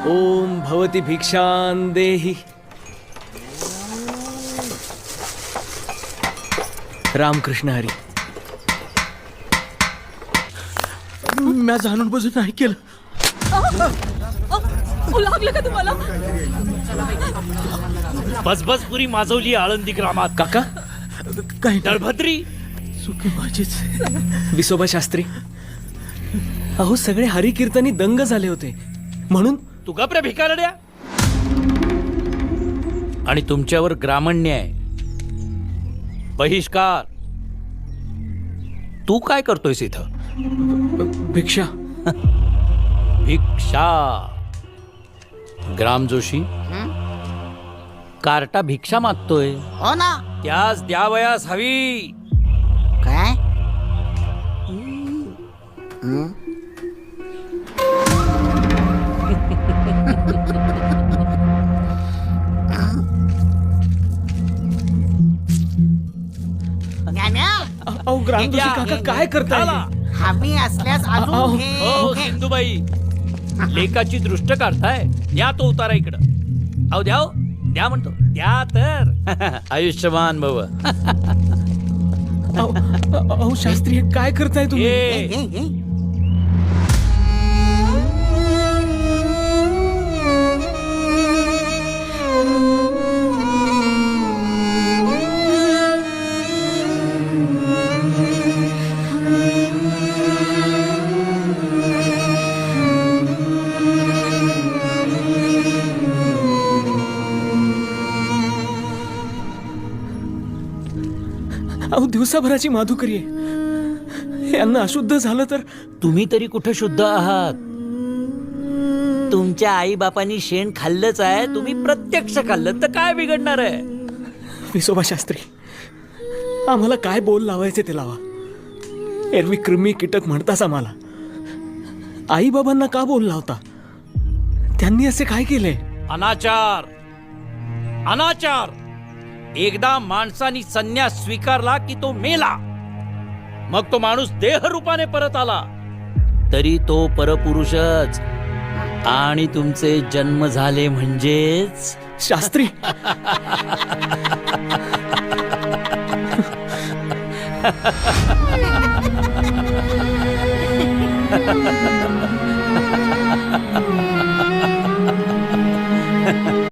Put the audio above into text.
ओम भवती भिक्षां देहि. रामकृष्ण हरी. मी जाणून बुजून नाही केलं. लागलं का तुम्हाला? बसबसपुरी माजवली आळंदी ग्रामात. काका, काही दळभद्री चुकी माझीच. विसोबा शास्त्री, अहो सगळे हरिकीर्तनी दंग झाले होते म्हणून. तू गप्रे भिकारड्या. आणि तुमच्यावर ग्रामन्याय, बहिष्कार. तू काय करतोयस इथं? भिक्षा. भिक्षा. ग्राम जोशी, कार्टा भिक्षा मागतोय. हो ना. त्यास द्यावयास हवी. काय? ज्ञान्या, अहो ग्रामदोषी काका काय करताय? हमी असल्यास अहो, अजून घे, हो घे. सिंधुबाई, लेकाची दृष्ट काढताय. द्या तो उतारा इकडं. अहो द्या हो. द्या म्हणतो. द्या तर. आयुष्यमान भव. अहो शास्त्री, हे काय करताय तुम्ही? घे, घे, घे. अहो दिवसाभराची माधुकरी आहे. हे अन्न अशुद्ध झालं तर? तुम्ही तरी कुठे शुद्ध आहात? तुमच्या आई बापांनी शेण खाल्लंच आहे. तुम्ही प्रत्यक्ष खाल्लं तर काय बिघडणार आहे? विसोबा शास्त्री, आम्हाला काय बोल लावायचे ते लावा. एरवी कृमी कीटक म्हणताच आम्हाला. आई बाबांना का बोल लावता? त्यांनी असे काय केले? अनाचार. अनाचार. एकदा माणसाने संन्यास स्वीकारला की तो मेला. मग तो माणूस देह रूपाने परत आला तरी तो परपुरुषच. आणि तुमचे जन्म झाले म्हणजेच शास्त्री.